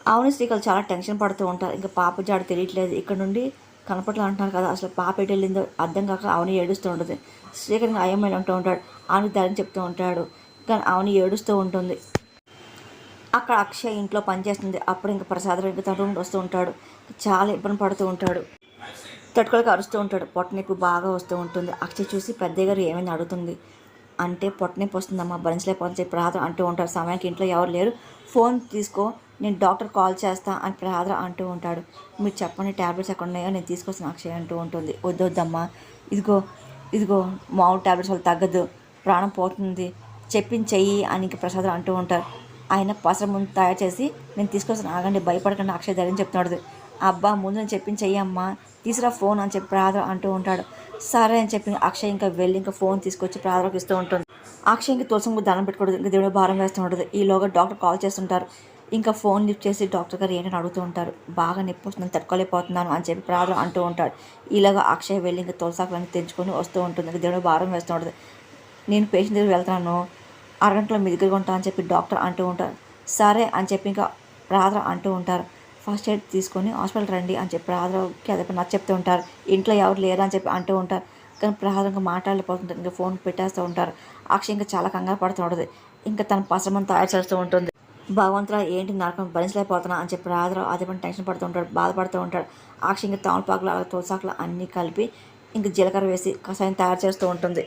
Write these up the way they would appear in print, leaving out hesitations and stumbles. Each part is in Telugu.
అవును శ్రీకళ చాలా టెన్షన్ పడుతూ ఉంటారు. ఇంకా పాప జాడ తెలియట్లేదు. ఇక్కడ నుండి కనపట్ల అంటున్నారు కదా! అసలు పాప ఎటు వెళ్ళిందో అర్థం కాక అవని ఏడుస్తూ ఉంటుంది. శ్రీకర్ ఇంకా అయోమయంలో ఉంటూ ఉంటాడు. ఆమెకి ధైర్యం చెప్తూ ఉంటాడు. కానీ అవని ఏడుస్తూ ఉంటుంది. అక్కడ అక్షయ్ ఇంట్లో పనిచేస్తుంది. అప్పుడు ఇంకా ప్రసాదరావు ఇంకా తన రూమ్కి వస్తూ ఉంటాడు. చాలా ఇబ్బంది పడుతూ ఉంటాడు. తట్టుకోలేక అరుస్తూ ఉంటాడు. పొట్టనొప్పి బాగా వస్తూ ఉంటుంది. అక్షయ్ చూసి పెద్దయ్య గారు ఏమైంది అడుగుతుంది. అంటే పొట్టనొప్పి వస్తుందమ్మా భరించలేకపోతే చెప్పి రాధ అంటూ ఉంటారు. సమయానికి ఇంట్లో ఎవరు లేరు, ఫోన్ తీసుకో నేను డాక్టర్ కాల్ చేస్తా అని రాధ అంటూ ఉంటాడు. మీరు చెప్పండి ట్యాబ్లెట్స్ ఎక్కడ ఉన్నాయో నేను తీసుకొస్తాను అక్షయ్ అంటూ ఉంటుంది. వద్దొద్దమ్మా, ఇదిగో ఇదిగో మామూలు ట్యాబ్లెట్స్ వల్ల తగ్గదు, ప్రాణం పోతుంది, చెప్పింది చెయ్యి అని ఇంక ప్రసాద్ అంటూ ఉంటారు. ఆయన పసర ముందు తయారు చేసి నేను తీసుకొస్తాను ఆగండి భయపడకండి అక్షయ్ ధైర్యం చెప్తున్నాడు. అబ్బా ముందు నేను చెప్పింది చెయ్యమ్మా, తీసురా ఫోన్ అని చెప్పి ప్రాధ అంటూ ఉంటాడు. సరే అని చెప్పి అక్షయ్ ఇంకా వెళ్ళి ఇంకా ఫోన్ తీసుకొచ్చి ప్రాధకు ఇస్తూ ఉంటుంది. అక్షయ్ ఇంక తులసంకు దండం పెట్టుకోవడం ఇంకా దేవుడు భారం వేస్తూ ఉంటుంది. ఈలోగా డాక్టర్ కాల్ చేస్తుంటారు. ఇంకా ఫోన్ లిఫ్ట్ చేసి డాక్టర్ గారు ఏంటని అడుగుతూ ఉంటారు. బాగా నొప్పి వస్తుందని తట్టుకోలేకపోతున్నాను అని చెప్పి ప్రాధ అంటూ ఉంటాడు. ఇలాగా అక్షయ్ వెళ్ళి ఇంకా తులసాకులన్నీ తెంచుకొని వస్తూ ఉంటుంది. ఇంకా దేవుడు భారం వేస్తూ ఉంటుంది. నేను పేషెంట్ దగ్గర వెళ్తాను, అరగంటలో మీ దగ్గర ఉంటా అని చెప్పి డాక్టర్ అంటూ ఉంటారు. సరే అని చెప్పి ఇంకా ప్రాధ అంటూ ఉంటారు. ఫస్ట్ ఎయిడ్ తీసుకొని హాస్పిటల్ రండి అని చెప్పి ప్రాధకి అదే నాకు చెప్తూ ఉంటారు. ఇంట్లో ఎవరు లేరా అని చెప్పి అంటూ ఉంటారు. కానీ ప్రాధ ఇంకా మాట్లాడలేకపోతుంటారు. ఇంకా ఫోన్ పెట్టేస్తూ ఉంటారు. అక్షయ్ ఇంకా చాలా కంగారు పడుతూ ఉంటుంది. ఇంకా తన పసరమని తయారు చేస్తూ ఉంటుంది. భగవంతురా ఏంటి నరకం భరించలేకపోతున్నా అని చెప్పి రాధరావు అదే పని టెన్షన్ పడుతూ ఉంటాడు, బాధపడుతూ ఉంటాడు. అక్షయ్ ఇంకా తామలపాకులు అలాగే తులసాకులు అన్నీ కలిపి ఇంక జీలకర్ర వేసి కషాయం తయారు చేస్తూ ఉంటుంది.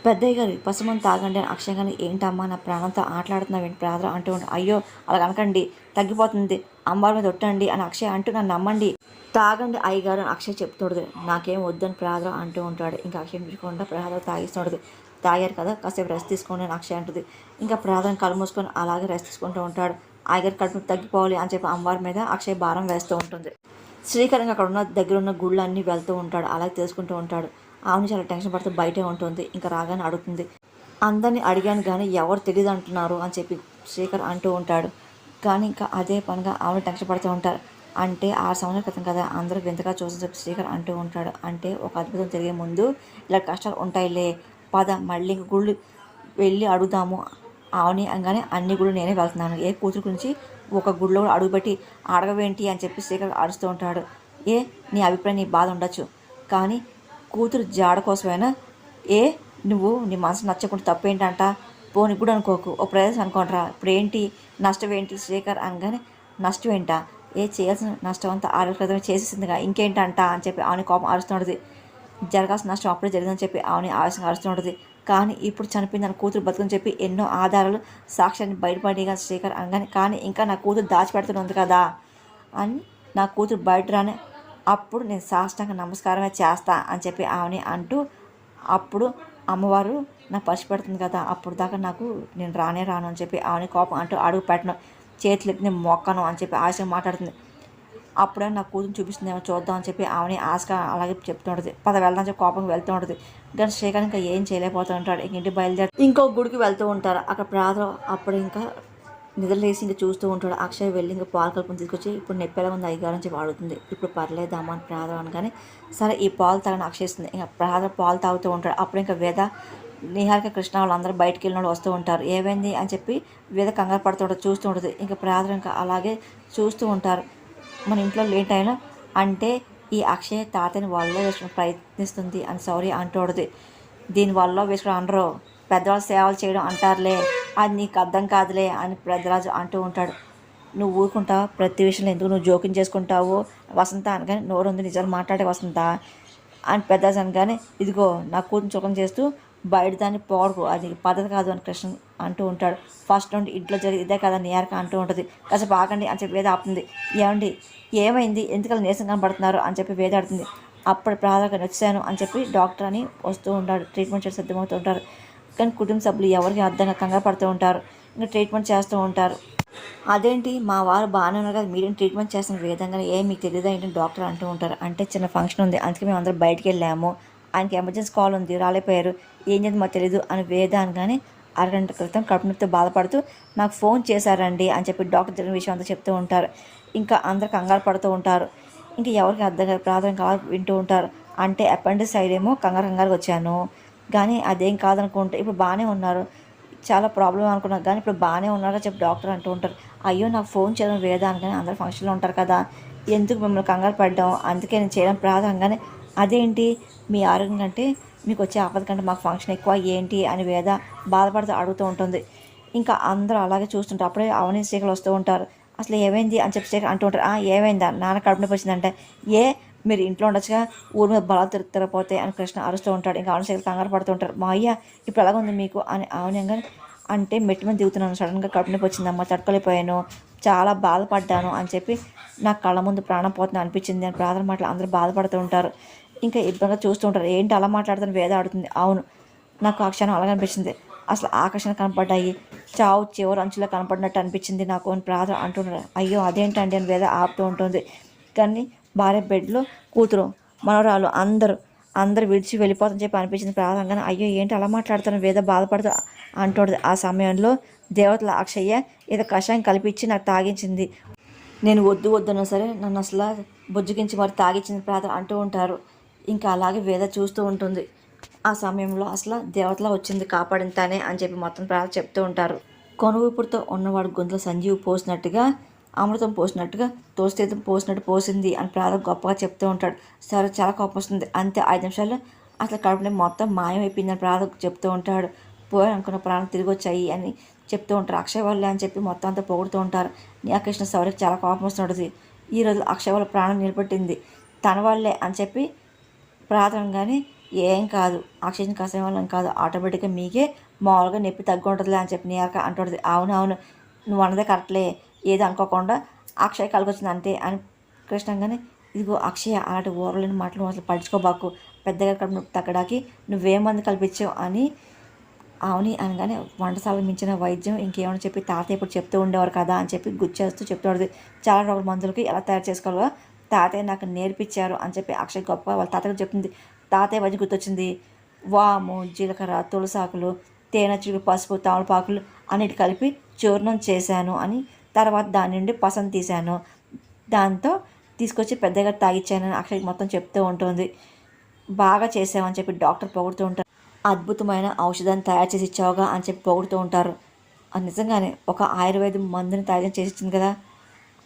పెద్దయ్య గారు పసుమని తాగండి అని అక్షయ్ గారిని ఏంటమ్మా నా ప్రాణంతో ఆటలాడుతున్నావు ఏంటి ప్రాధర అంటూ ఉంటాడు. అయ్యో అలా అనకండి తగ్గిపోతుంది, అమ్మవారి మీద ఒట్టండి అని అక్షయ్ అంటూ నన్ను నమ్మండి, తాగండి అయ్యగారు అని అక్షయ్ చెప్తాడు. నాకేం వద్దని ప్రాధర అంటూ ఉంటాడు. ఇంకా అక్షయ్ పిలుచుకుంటా ప్రాధర తాగిస్తున్నాడు. తాగారు కదా కాసేపు రెస్ట్ తీసుకోండి అని అక్షయ్ అంటుంది. ఇంకా ప్రాధన కళ్ళు మూసుకొని అలాగే రెస్ట్ తీసుకుంటూ ఉంటాడు. అయ్యగారు కడుపు తగ్గిపోవాలి అని చెప్పి అమ్మవారి మీద అక్షయ్ భారం వేస్తూ ఉంటుంది. శ్రీకరంగా అక్కడ ఉన్న దగ్గర ఉన్న గుళ్ళు అన్నీ వెళ్తూ ఉంటాడు, అలాగే తెలుసుకుంటూ ఉంటాడు. ఆమెను చాలా టెన్షన్ పడుతూ బయటే ఉంటుంది. ఇంకా రాగానే అడుగుతుంది. అందరినీ అడిగాను కానీ ఎవరు తెలియదు అంటున్నారు అని చెప్పి శ్రీకర్ అంటూ ఉంటాడు. కానీ ఇంకా అదే పనిగా ఆమెను టెన్షన్ పడుతూ ఉంటారు. అంటే 6 సంవత్సరాల క్రితం కదా అందరూ వింతగా చూసి చెప్పి శ్రీకర్ అంటూ ఉంటాడు. అంటే ఒక అద్భుతం జరిగే ముందు ఇలా కష్టాలు ఉంటాయిలే, పద మళ్ళీ ఇంక గుళ్ళు వెళ్ళి అడుగుదాము అవని అనగానే అన్ని గుళ్ళు నేనే వెళ్తున్నాను, ఏ కూతురు గురించి ఒక గుడిలో కూడా అడుగుపెట్టి అడగవేంటి అని చెప్పి శ్రీకర్ అరుస్తూ ఉంటాడు. ఏ నీ అభిప్రాయం నీ బాధ ఉండొచ్చు, కానీ కూతురు జాడ కోసమైనా ఏ నువ్వు నీ మనసు నచ్చకుండా తప్పేంటంట, పోని కూడా అనుకోకు ఓ ప్రదేశం అనుకోండిరా, ఇప్పుడు ఏంటి నష్టం ఏంటి శ్రీకర్ అనగానే నష్టం ఏంటా, ఏ చేయాల్సిన నష్టం అంతా ఆరోగ్యమే చేసేసిందిగా ఇంకేంటంట అని చెప్పి ఆమె కోపం అరుస్తుంటుంది. జరగాల్సిన నష్టం అప్పుడే జరిగిందని చెప్పి ఆమె ఆవేశంగా అరుస్తుంటుంది. కానీ ఇప్పుడు చనిపోయిందని కూతురు బతుకుని చెప్పి ఎన్నో ఆధారాలు సాక్ష్యాన్ని బయటపడిగా శ్రీకర్ అనగానే కానీ ఇంకా నా కూతురు దాచిపెడుతుంది కదా అని నా కూతురు బయట రానే అప్పుడు నేను సాష్టాంగ నమస్కారమే చేస్తా అని చెప్పి ఆమెని అంటూ అప్పుడు అమ్మవారు నాకు పసిపెడుతుంది కదా అప్పుడు దాకా నాకు నేను రానే రాను అని చెప్పి ఆమెని కోపం అంటూ అడుగు పెట్టను, చేతులు ఎత్తి నేను మొక్కను అని చెప్పి ఆశగా మాట్లాడుతుంది. అప్పుడే నా కూతురు చూపిస్తుందేమో చూద్దాం అని చెప్పి ఆమెని ఆశగా అలాగే చెప్తుంటుంది. పద వెళ్దాం చెప్పి కోపంగా వెళ్తూ ఉంటుంది. కానీ శ్రీకాంత్ ఇంకా ఏం చేయలేకపోతూ ఉంటాడు. ఇంటి బయలుదేరి ఇంకో గుడికి వెళ్తూ ఉంటారు. అక్కడ ప్రార్థన అప్పుడు ఇంకా నిద్రలేసి ఇంకా చూస్తూ ఉంటాడు. అక్షయ్ వెళ్ళి ఇంకా పాలు కలుపుని తీసుకొచ్చి ఇప్పుడు నొప్పి ఎలా ఉంది అయ్యగారు అని చెప్పి అడుగుతుంది. ఇప్పుడు పర్లేదమ్మా అని ప్రార్థన అనగానే సరే ఈ పాలు తాగని అక్షయిస్తుంది. ఇంకా ప్రార్థన పాలు తాగుతూ ఉంటాడు. అప్పుడు ఇంకా వేద నిహారిక కృష్ణ వాళ్ళందరూ బయటికి వెళ్ళిన వస్తూ ఉంటారు. ఏమైంది అని చెప్పి వేద కంగారు పడుతూ ఉంటుంది, చూస్తూ ఉంటుంది. ఇంకా ప్రార్థన ఇంకా అలాగే చూస్తూ ఉంటారు. మన ఇంట్లో లేట్ అయినా అంటే ఈ అక్షయ తాతని వాళ్ళలో వేసుకుని ప్రయత్నిస్తుంది అని సౌర్య అంటూడదు. దీనివల్ల వేసుకుని అనరు, పెద్దవాళ్ళు సేవలు చేయడం అంటారులే, అది నీకు అర్థం కాదులే అని పెద్దరాజు అంటూ ఉంటాడు. నువ్వు ఊరుకుంటావు ప్రతి విషయంలో, ఎందుకు నువ్వు జోక్యం చేసుకుంటావు వసంత అనగానే నోరు ఉంది నిజాలు మాట్లాడే వసంత అని పెద్దరాజు అనగానే ఇదిగో నా కూతురు చుకం చేస్తూ బయట దాన్ని పోడుకు అది పద్ధతి కాదు అని కృష్ణ అంటూ ఉంటాడు. ఫస్ట్ నుండి ఇంట్లో జరిగి ఇదే కదా నియారక అంటూ ఉంటుంది. కాసేపు ఆగండి అని చెప్పి వేద ఆపుతుంది. ఏమండి ఏమైంది ఎందుకలా నీరసం కనబడుతున్నారు అని చెప్పి వేద ఆడుతుంది. అప్పుడు ప్రాధాన్యత వచ్చాను అని చెప్పి డాక్టర్ అని వస్తూ ఉంటాడు, ట్రీట్మెంట్ చేసి సిద్ధమవుతూ ఉంటారు. కానీ కుటుంబ సభ్యులు ఎవరికి అర్థంగా కంగారు పడుతూ ఉంటారు, ఇంకా ట్రీట్మెంట్ చేస్తూ ఉంటారు. అదేంటి మా వారు బాగానే ఉన్నారు కదా మీరేం ట్రీట్మెంట్ చేస్తున్న విధంగా ఏం మీకు తెలియదా ఏంటంటే డాక్టర్ అంటూ ఉంటారు. అంటే చిన్న ఫంక్షన్ ఉంది అందుకే మేము అందరం బయటికి వెళ్ళాము, ఆయనకి ఎమర్జెన్సీ కాల్ ఉంది రాలేపోయారు, ఏం చేద్దాం మాకు తెలియదు అని వేద అనగానే అరగంట క్రితం కడుపు నొప్పితో బాధపడుతూ నాకు ఫోన్ చేశారండి అని చెప్పి డాక్టర్ జరిగిన విషయం అంతా చెప్తూ ఉంటారు. ఇంకా అందరు కంగారు పడుతూ ఉంటారు. ఇంకా ఎవరికి అర్థం కాదు ప్రాథమిక వింటూ ఉంటారు. అంటే అపెండిక్స్ సైడ్ ఏమో కంగారుగా వచ్చాను కానీ అదేం కాదనుకుంటే ఇప్పుడు బాగానే ఉన్నారు, చాలా ప్రాబ్లం అనుకున్నాను, కానీ ఇప్పుడు బాగానే ఉన్నారని చెప్పి డాక్టర్ అంటూ ఉంటారు. అయ్యో నాకు ఫోన్ చేయడం వేద అనగానే అందరు ఫంక్షన్లో ఉంటారు కదా, ఎందుకు మిమ్మల్ని కంగారు పడ్డాం, అందుకే నేను చేయడం ప్రారంభంగానే అదేంటి మీ ఆరోగ్యం కంటే మీకు వచ్చే ఆపద కంటే మాకు ఫంక్షన్ ఎక్కువ ఏంటి అని వేద బాధపడుతూ అడుగుతూ ఉంటుంది. ఇంకా అందరూ అలాగే చూస్తుంటారు. అప్పుడే అవని శ్రీకలు వస్తూ ఉంటారు. అసలు ఏమైంది అని చెప్పి శ్రీకలు అంటూ ఉంటారు. ఏమైందా నాన్న కడుపు నొప్పి వచ్చిందంటే, ఏ మీరు ఇంట్లో ఉండొచ్చుగా, ఊరి మీద బలాలు తిరగపోతే అని కృష్ణ అరుస్తూ ఉంటాడు. ఇంకా అవని శ్రీకలు కంగారు పడుతూ ఉంటారు. మా అయ్య ఇప్పుడు ఎలాగ ఉంది మీకు అని అవనంగా అంటే మెట్టు మీద దిగుతున్నాను, సడన్గా కడుపు నొప్పి వచ్చిందమ్మా, తట్టుకోలేకపోయాను, చాలా బాధపడ్డాను అని చెప్పి నాకు కళ్ళ ముందు ప్రాణం పోతుంది అనిపించింది అని ప్రార్థన మాటలు అందరూ బాధపడుతూ ఉంటారు. ఇంకా ఇబ్బందిగా చూస్తూ ఉంటారు. ఏంటి అలా మాట్లాడుతున్న వేద ఆడుతుంది. అవును నాకు ఆ క్షణం అలాగే అనిపించింది, అసలు ఆకర్షణ కనపడ్డాయి, చావు చివరి అంచులో కనపడినట్టు అనిపించింది నాకు అని ప్రార్థన అంటున్నారు. అయ్యో అదేంటండి అని వేద ఆపుతూ ఉంటుంది. కానీ భార్య బెడ్లో కూతురు మనవరాలు అందరూ విడిచి వెళ్ళిపోతుందని చెప్పి అనిపించింది ప్రారంభంగానే. అయ్యో ఏంటి అలా మాట్లాడుతాను వేద బాధపడుతూ అంటుంది. ఆ సమయంలో దేవతల అక్షయ్య ఏదో కషాయం కలిపించి నాకు తాగించింది, నేను వద్దు వద్దన్నా సరే నన్ను అసలు బుజ్జగించి మరి తాగించింది ప్రార్థన అంటూ ఉంటారు. ఇంకా అలాగే వేద చూస్తూ ఉంటుంది. ఆ సమయంలో అసలు దేవతలా వచ్చింది కాపాడింతానే అని చెప్పి మొత్తం ప్రార్థన చెప్తూ ఉంటారు. కొనువిపుడితో ఉన్నవాడు గొంతులో సంజీవి పోసినట్టుగా, అమృతం పోసినట్టుగా, తోస్తీతం పోసినట్టు పోసింది అని ప్రార్థన గొప్పగా చెప్తూ ఉంటాడు. సరే చాలా కోపం వస్తుంది, అంతే 5 నిమిషాల్లో అసలు కడుపుని మొత్తం మాయమైపోయిందని ప్రార్థన చెప్తూ ఉంటాడు. పోయి అనుకున్న ప్రాణం తిరిగి వచ్చాయి అని చెప్తూ ఉంటారు. అక్షయ్ వాళ్ళే అని చెప్పి మొత్తం అంతా పొగుడుతూ ఉంటారు. కృష్ణ సౌరికి చాలా కోపం వస్తుంటుంది. ఈరోజు అక్షయ్ వాళ్ళ ప్రాణం నిలబెట్టింది తన వాళ్ళే అని చెప్పి ప్రార్థనగానే, ఏం కాదు అక్షయ్ని కషాయం వాళ్ళని కాదు, ఆటోమేటిక్గా మీకే మామూలుగా నొప్పి తగ్గు ఉంటుందిలే అని చెప్పి నీయాక అంటుంది. అవును నువ్వు అన్నదే కరెక్ట్లే, ఏది అనుకోకుండా అక్షయ్ కలిగొచ్చింది అంతే అని కృష్ణంగానే, ఇదిగో అక్షయ అలాంటి ఊరలేని మాటలు అసలు పడుచుకోబాకు, పెద్దగా కడుపు నొప్పి తగ్గడానికి నువ్వేం మంది కల్పించావు అని అవుని అనగానే, వంటశాలకు మించిన వైద్యం ఇంకేమని చెప్పి తాతయ్య ఇప్పుడు చెప్తూ ఉండేవారు కదా అని చెప్పి గుచ్చేస్తూ చెప్తాడు. చాలా రోజుల మందులకి ఎలా తయారు చేసుకోవాలో తాతయ్య నాకు నేర్పించారు అని చెప్పి అక్షయ్ గొప్ప వాళ్ళ తాతయ్యకు చెప్తుంది. తాతయ్య వైద్యం గుర్తొచ్చింది. వాము, జీలకర్ర, తులసాకులు, తేనె, చిగురు, పసుపు, తమలపాకులు అన్నిటి కలిపి చూర్ణం చేశాను అని, తర్వాత దాని నుండి పసంద తీశాను, దాంతో తీసుకొచ్చి పెద్దగా తాగిచ్చానని అక్షయ్ మొత్తం చెప్తూ ఉంటుంది. బాగా చేసావని చెప్పి డాక్టర్ పొగుడుతూ ఉంటారు. అద్భుతమైన ఔషధాన్ని తయారు చేసి ఇచ్చావుగా అని చెప్పి పొగుడుతూ ఉంటారు. అది నిజంగానే ఒక ఆయుర్వేదం మందుని తయారు చేసి ఇచ్చింది కదా.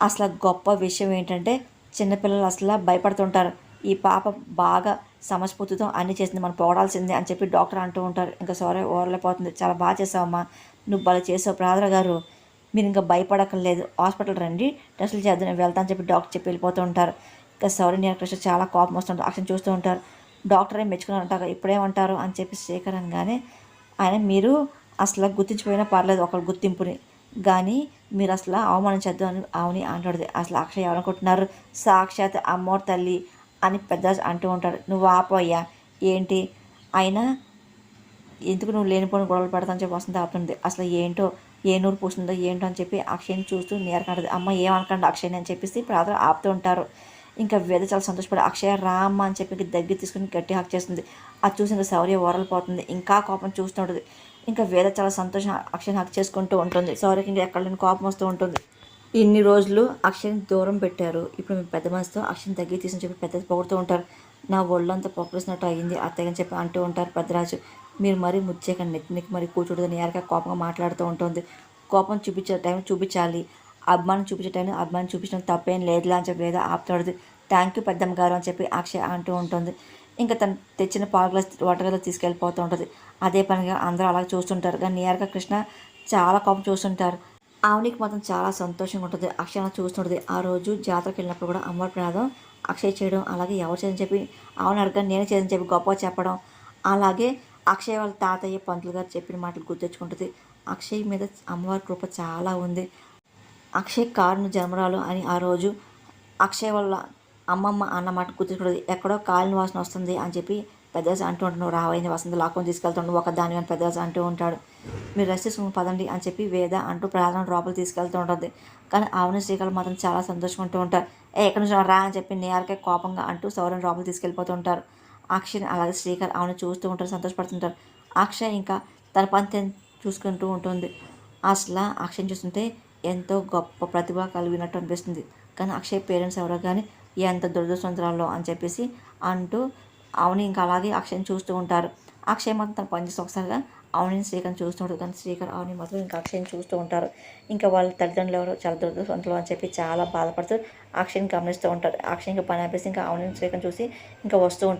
అసలు గొప్ప విషయం ఏంటంటే చిన్నపిల్లలు అసలు భయపడుతుంటారు, ఈ పాప బాగా సమస్ఫూర్తితో అన్నీ చేసింది, మనం పొగడాల్సిందే అని చెప్పి డాక్టర్ అంటూ ఉంటారు. ఇంకా సారీ ఓరలేకపోతుంది, చాలా బాగా చేసావమ్మా, నువ్వు భలే చేసావు ప్రార్థన గారు, మీరు ఇంకా భయపడక్కర్లేదు, హాస్పిటల్ రండి టెస్టులు చేద్దాం, నేను వెళ్తాను చెప్పి డాక్టర్ చెప్పి వెళ్ళిపోతూ ఉంటారు. ఇంకా సౌరి నీలకృష్ణ చాలా కోపం వస్తుంటారు. అక్షరం చూస్తూ ఉంటారు. డాక్టర్ ఏం మెచ్చుకున్నారు అంటారు, ఇప్పుడేమంటారు అని చెప్పి శేఖర్ అనగానే, ఆయన మీరు అసలు గుర్తించిపోయినా పర్లేదు ఒకరు గుర్తింపుని, కానీ మీరు అసలు అవమానించద్దు అని అవుని అంటాడు. అసలు అక్షయ్ ఎవరనుకుంటున్నారు, సాక్షాత్ అమ్మోరు తల్లి అని పెద్ద అంటూ ఉంటాడు. నువ్వు ఆపోయ్యా ఏంటి అయినా ఎందుకు నువ్వు లేనిపోయిన గొడవలు పెడతాను చెప్పి వస్తుంది ఆపుతుంది. అసలు ఏంటో ఏ నూరు పూస్తుందో ఏంటో అని చెప్పి అక్షయ్ని చూస్తూ నేరకంటది. అమ్మ ఏమనకండి అక్షయ్ని అని చెప్పేసి ప్రార్థన ఆపుతూ ఉంటారు. ఇంకా వేద చాలా సంతోషపడి అక్షయ రామ్మ అని చెప్పి దగ్గర తీసుకుని గట్టి హక్ చేస్తుంది. అది చూసి ఇంకా శౌర్య ఓరలిపోతుంది, ఇంకా కోపం చూస్తుంటుంది. ఇంకా వేద చాలా సంతోషం అక్షయ్ని హక్ చేసుకుంటూ ఉంటుంది. శౌర్యకి ఇంకా ఎక్కడ లేని కోపం వస్తూ ఉంటుంది. ఇన్ని రోజులు అక్షయ్ని దూరం పెట్టారు, ఇప్పుడు మీ పెద్ద మనసుతో అక్షయ్ని దగ్గర తీసుకుని చెప్పి పెద్ద పొగుడుతూ ఉంటారు. నా ఒళ్ళంతా పొక్కలిసినట్టు అయ్యింది అత్తయ్య అని చెప్పి అంటూ ఉంటారు పెద్దరాజు. మీరు మరీ ముచ్చేకండి నెత్తినికి మరీ కూర్చోడదని ఏరక కోపంగా మాట్లాడుతూ ఉంటుంది. కోపం చూపించే టైం చూపించాలి, అభిమానం చూపించే టైం అభిమానం చూపించడం తప్పేం లేదులే అని చెప్పి లేదా ఆపుతాడు. థ్యాంక్ యూ పెద్దమ్మ గారు అని చెప్పి అక్షయ్ అంటూ ఉంటుంది. ఇంకా తను తెచ్చిన పాలు గ్లాస్ వాటర్ గ్లాస్ తీసుకెళ్ళిపోతూ ఉంటుంది. అదే పనిగా అందరూ అలాగే చూస్తుంటారు. కానీ నియర్గా కృష్ణ చాలా కోపం చూస్తుంటారు. ఆవునికి మాత్రం చాలా సంతోషంగా ఉంటుంది. అక్షయ్ చూస్తుంటుంది. ఆ రోజు జాతరకి వెళ్ళినప్పుడు కూడా అమ్మవారి ప్రసాదం అక్షయ్ చేయడం, అలాగే ఎవరు చేయని చెప్పి ఆవుని అడగని నేనే చేయని చెప్పి గొప్పగా చెప్పడం, అలాగే అక్షయ్ వాళ్ళ తాతయ్య పంతులు గారు చెప్పిన మాటలు గుర్తెచ్చుకుంటుంది. అక్షయ్ మీద అమ్మవారి కృప చాలా ఉంది. అక్షయ్ కారును జన్మరాలు అని ఆ రోజు అక్షయ్ వాళ్ళ అమ్మమ్మ అన్నమాట గుర్తుకుంటుంది. ఎక్కడో కాలిన వాసన వస్తుంది అని చెప్పి పెద్దరాజు అంటూ ఉంటాడు. నువ్వు రావైంది వసంత లాక్కొని తీసుకెళ్తాడు ఒక దాని అని పెద్దరాజు అంటూ ఉంటాడు. మీరు రెస్ట్ తీసుకుని పదండి అని చెప్పి వేద అంటూ ప్రార్థన లోపల తీసుకెళ్తూ ఉంటుంది. కానీ ఆవుని శ్రీకాలు మాత్రం చాలా సంతోషంగా ఉంటారు. ఎక్కడి నుంచి రా అని చెప్పి నేరకే కోపంగా అంటూ సౌరని లోపల తీసుకెళ్ళిపోతూ ఉంటారు. అక్షయ్ అలాగే శ్రీకర్ ఆవుని చూస్తూ ఉంటారు, సంతోషపడుతుంటారు. అక్షయ్ ఇంకా తన పని చూసుకుంటూ ఉంటుంది. అసలు అక్షయ్ చూస్తుంటే ఎంతో గొప్ప ప్రతిభ కలిగినట్టు అనిపిస్తుంది. కానీ అక్షయ్ పేరెంట్స్ ఎవరో కానీ ఎంత దురదృష్టవంతురాలో అని చెప్పేసి అంటూ అవుని ఇంకా అలాగే అక్షయ్ని చూస్తూ ఉంటారు. అక్షయ్ మాత్రం తన పని చేసి ఒకసారిగా అవనిని శ్రీకర్ చూస్తూ ఉంటారు. కానీ శ్రీకర్ అవని మాత్రం ఇంకా అక్షయ్ని చూస్తూ ఉంటారు. ఇంకా వాళ్ళ తల్లిదండ్రులు ఎవరు చాలా దురదృష్టవంతులు అని చెప్పి చాలా బాధపడుతూ అక్షయ్ని గమనిస్తూ ఉంటారు. అక్షయ్ ఇంకా పని ఆపేసి ఇంకా అవని శ్రీకర్ చూసి ఇంకా వస్తూ ఉంటారు.